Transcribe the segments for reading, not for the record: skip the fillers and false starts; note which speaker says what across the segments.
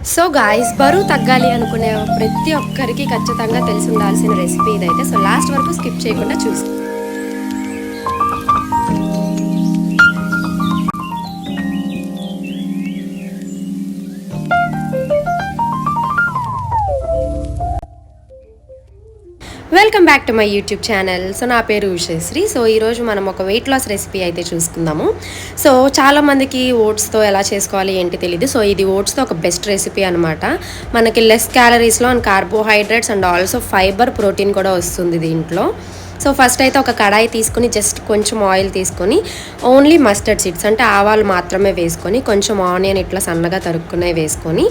Speaker 1: So guys, బరువు తగ్గాలి అనుకునే ప్రతి ఒక్కరికి ఖచ్చితంగా తెలిసి ఉండాల్సిన రెసిపీ ఇదైతే. సో లాస్ట్ వరకు స్కిప్ చేయకుండా చూసి welcome back to my YouTube channel. So నా పేరు ఉషశ్రీ. సో ఈరోజు మనం ఒక వెయిట్ లాస్ రెసిపీ అయితే చూసుకుందాము. సో చాలామందికి ఓట్స్తో ఎలా చేసుకోవాలి ఏంటి తెలియదు. సో ఇది ఓట్స్తో ఒక బెస్ట్ రెసిపీ అనమాట. మనకి లెస్ క్యాలరీస్లో and carbohydrates and also fibre, protein కూడా వస్తుంది దీంట్లో. సో ఫస్ట్ అయితే ఒక కడాయి తీసుకొని జస్ట్ కొంచెం ఆయిల్ తీసుకొని ఓన్లీ మస్టర్డ్ సీడ్స్ అంటే ఆవాలు మాత్రమే వేసుకొని కొంచెం ఆనియన్ ఇట్లా సన్నగా తరుక్కునే వేసుకొని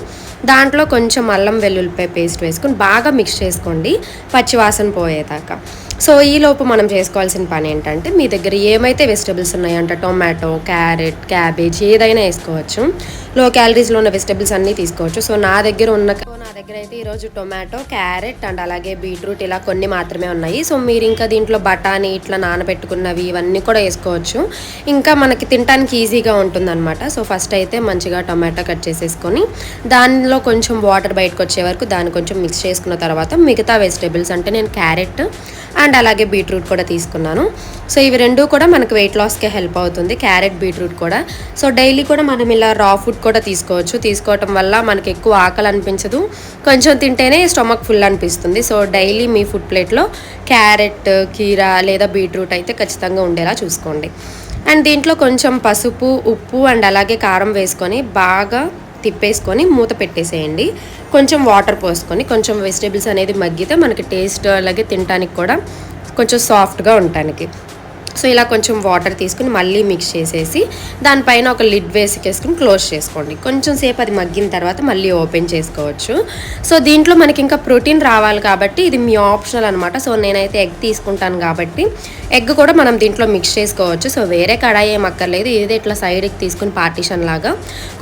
Speaker 1: దాంట్లో కొంచెం అల్లం వెల్లుల్లిపాయ పేస్ట్ వేసుకొని బాగా మిక్స్ చేసుకోండి పచ్చివాసన పోయేదాకా. సో ఈలోపు మనం చేసుకోవాల్సిన పని ఏంటంటే, మీ దగ్గర ఏమైతే వెజిటబుల్స్ ఉన్నాయంటే టొమాటో, క్యారెట్, క్యాబేజ్ ఏదైనా వేసుకోవచ్చు. లో క్యాలరీస్లో ఉన్న వెజిటబుల్స్ అన్నీ తీసుకోవచ్చు. సో నా దగ్గర అయితే ఈరోజు టొమాటో, క్యారెట్ అండ్ అలాగే బీట్రూట్ ఇలా కొన్ని మాత్రమే ఉన్నాయి. సో మీరు ఇంకా దీంట్లో బఠానీ ఇట్లా నానబెట్టుకున్నవి ఇవన్నీ కూడా వేసుకోవచ్చు. ఇంకా మనకి తినడానికి ఈజీగా ఉంటుందన్నమాట. సో ఫస్ట్ అయితే మంచిగా టొమాటో కట్ చేసేసుకొని దానిలో కొంచెం వాటర్ బయటకు వచ్చే వరకు దాన్ని కొంచెం మిక్స్ చేసుకున్న తర్వాత మిగతా వెజిటబుల్స్ అంటే నేను క్యారెట్ అండ్ అలాగే బీట్రూట్ కూడా తీసుకున్నాను. సో ఇవి రెండు కూడా మనకు వెయిట్ లాస్కే హెల్ప్ అవుతుంది, క్యారెట్, బీట్రూట్ కూడా. సో డైలీ కూడా మనం ఇలా రా ఫుడ్ కూడా తీసుకోవచ్చు. తీసుకోవటం వల్ల మనకి ఎక్కువ ఆకలి అనిపించదు, కొంచెం తింటేనే స్టమక్ ఫుల్ అనిపిస్తుంది. సో డైలీ మీ ఫుడ్ ప్లేట్లో క్యారెట్, కీరా లేదా బీట్రూట్ అయితే ఖచ్చితంగా ఉండేలా చూసుకోండి. అండ్ దీంట్లో కొంచెం పసుపు, ఉప్పు అండ్ అలాగే కారం వేసుకొని బాగా తిప్పేసుకొని మూత పెట్టేసేయండి. కొంచెం వాటర్ పోసుకొని కొంచెం వెజిటేబుల్స్ అనేది మగ్గితే మనకి టేస్ట్ అలాగే తినడానికి కూడా కొంచెం సాఫ్ట్గా ఉండటానికి. సో ఇలా కొంచెం వాటర్ తీసుకుని మళ్ళీ మిక్స్ చేసేసి దానిపైన ఒక లిడ్ వేసుకేసుకుని క్లోజ్ చేసుకోండి. కొంచెం సేపు అది మగ్గిన తర్వాత మళ్ళీ ఓపెన్ చేసుకోవచ్చు. సో దీంట్లో మనకి ఇంకా ప్రోటీన్ రావాలి కాబట్టి ఇది మీ ఆప్షనల్ అనమాట. సో నేనైతే ఎగ్ తీసుకుంటాను కాబట్టి ఎగ్ కూడా మనం దీంట్లో మిక్స్ చేసుకోవచ్చు. సో వేరే కడాయి ఏం అక్కర్లేదు, ఇది ఇట్లా సైడ్కి తీసుకుని పార్టీషన్ లాగా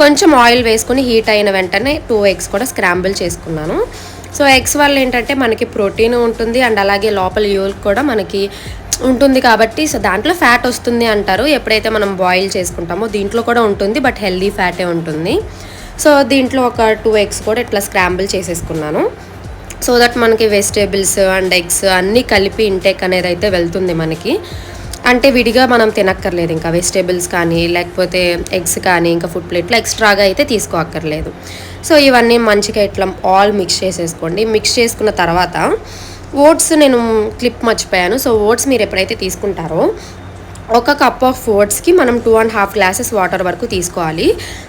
Speaker 1: కొంచెం ఆయిల్ వేసుకుని హీట్ అయిన వెంటనే 2 eggs కూడా స్క్రాంబుల్ చేసుకున్నాను. సో ఎగ్స్ వల్ల ఏంటంటే మనకి ప్రోటీన్ ఉంటుంది అండ్ అలాగే లోపల యోల్క్ కూడా మనకి ఉంటుంది కాబట్టి సో దాంట్లో ఫ్యాట్ వస్తుంది అంటారు ఎప్పుడైతే మనం బాయిల్ చేసుకుంటామో. దీంట్లో కూడా ఉంటుంది బట్ హెల్దీ ఫ్యాటే ఉంటుంది. సో దీంట్లో ఒక 2 eggs కూడా ఇట్లా స్క్రాంబుల్ చేసేసుకున్నాను. సో దట్ మనకి వెజిటేబుల్స్ అండ్ ఎగ్స్ అన్నీ కలిపి ఇంటేక్ అనేది అయితే వెళ్తుంది మనకి. అంటే విడిగా మనం తినక్కర్లేదు, ఇంకా వెజిటేబుల్స్ కానీ లేకపోతే ఎగ్స్ కానీ ఇంకా ఫుడ్ ప్లేట్లో ఎక్స్ట్రాగా అయితే తీసుకోక్కర్లేదు. సో ఇవన్నీ మంచిగా ఇట్లా ఆల్ మిక్స్ చేసేసుకోండి. మిక్స్ చేసుకున్న తర్వాత ఓట్స్ నేను క్లిప్ మర్చిపోయాను. సో ఓట్స్ మీరు ఎప్పుడైతే తీసుకుంటారో ఒక కప్ ఆఫ్ ఓట్స్కి మనం 2.5 glasses వాటర్ వరకు తీసుకోవాలి.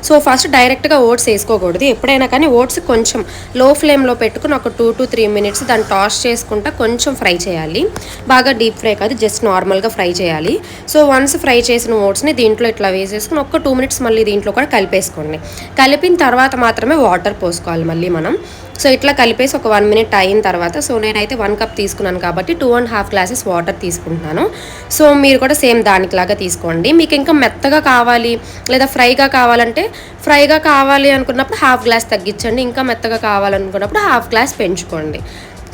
Speaker 1: సో ఫస్ట్ డైరెక్ట్గా ఓట్స్ వేసుకోకూడదు. ఎప్పుడైనా కానీ ఓట్స్ కొంచెం లో ఫ్లేమ్లో పెట్టుకుని ఒక 2 to 3 minutes దాన్ని టాస్ చేసుకుంటా కొంచెం ఫ్రై చేయాలి. బాగా డీప్ ఫ్రై కాదు, జస్ట్ నార్మల్గా ఫ్రై చేయాలి. సో వన్స్ ఫ్రై చేసిన ఓట్స్ని దీంట్లో ఇట్లా వేసేసుకుని ఒక 2 minutes మళ్ళీ దీంట్లో కూడా కలిపేసుకోండి. కలిపిన తర్వాత మాత్రమే వాటర్ పోసుకోవాలి మళ్ళీ మనం. సో ఇట్లా కలిపేసి ఒక 1 minute అయిన తర్వాత సో నేనైతే 1 cup తీసుకున్నాను కాబట్టి 2.5 glasses వాటర్ తీసుకుంటున్నాను. సో మీరు కూడా సేమ్ దానికిలాగా తీసుకోండి. మీకు ఇంకా మెత్తగా కావాలి లేదా ఫ్రైగా కావాలంటే ఫ్రైగా కావాలి అనుకున్నప్పుడు 1/2 glass తగ్గించండి, ఇంకా మెత్తగా కావాలనుకున్నప్పుడు 1/2 glass పెంచుకోండి.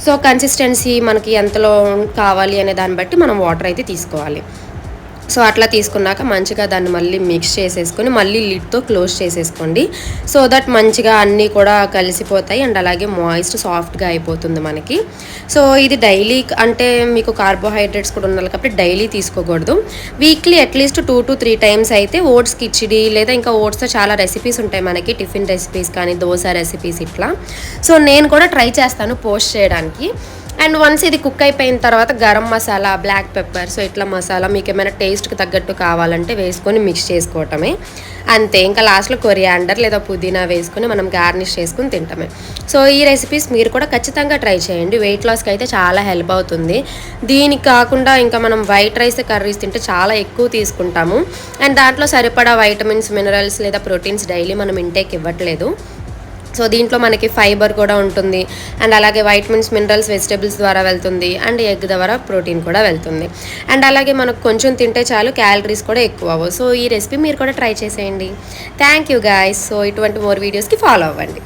Speaker 1: సో కన్సిస్టెన్సీ మనకి ఎంతలో కావాలి అనే దాన్ని బట్టి మనం వాటర్ అయితే తీసుకోవాలి. సో అట్లా తీసుకున్నాక మంచిగా దాన్ని మళ్ళీ మిక్స్ చేసేసుకొని మళ్ళీ లిడ్తో క్లోజ్ చేసేసుకోండి. సో దట్ మంచిగా అన్నీ కూడా కలిసిపోతాయి అండ్ అలాగే మాయిస్ట్ సాఫ్ట్గా అయిపోతుంది మనకి. సో ఇది డైలీ అంటే మీకు కార్బోహైడ్రేట్స్ కూడా ఉండాలి కాబట్టి డైలీ తీసుకోకూడదు. వీక్లీ అట్లీస్ట్ 2 to 3 times అయితే ఓట్స్ కిచిడి లేదా ఇంకా ఓట్స్తో చాలా రెసిపీస్ ఉంటాయి మనకి, టిఫిన్ రెసిపీస్ కానీ దోశ రెసిపీస్ ఇట్లా. సో నేను కూడా ట్రై చేస్తాను పోస్ట్ చేయడానికి. అండ్ వన్స్ ఇది కుక్ అయిపోయిన తర్వాత garam masala, black pepper, so ఇట్లా మసాలా మీకు ఏమైనా టేస్ట్కి తగ్గట్టు కావాలంటే వేసుకొని మిక్స్ చేసుకోవటమే అంతే. ఇంకా లాస్ట్లో కొరియాండర్ లేదా పుదీనా వేసుకొని మనం గార్నిష్ చేసుకుని తింటామే. సో ఈ రెసిపీస్ మీరు కూడా ఖచ్చితంగా ట్రై చేయండి. వెయిట్ లాస్కి అయితే చాలా హెల్ప్ అవుతుంది. దీనికి కాకుండా ఇంకా మనం వైట్ రైస్ కర్రీస్ తింటే చాలా ఎక్కువ తీసుకుంటాము అండ్ దాంట్లో సరిపడా వైటమిన్స్, మినరల్స్ లేదా ప్రోటీన్స్ డైలీ మనం ఇంటేక్ ఇవ్వట్లేదు. సో దీంట్లో మనకి ఫైబర్ కూడా ఉంటుంది అండ్ అలాగే వైటమిన్స్, మినరల్స్ వెజిటేబుల్స్ ద్వారా వెళ్తుంది అండ్ ఎగ్ ద్వారా ప్రోటీన్ కూడా వెళ్తుంది. అండ్ అలాగే మనకు కొంచెం తింటే చాలు, క్యాలరీస్ కూడా ఎక్కువ అవ్వవు. సో ఈ రెసిపీ మీరు కూడా ట్రై చేసేయండి. Thank you guys. సో ఇటువంటి మోర్ వీడియోస్కి ఫాలో అవ్వండి.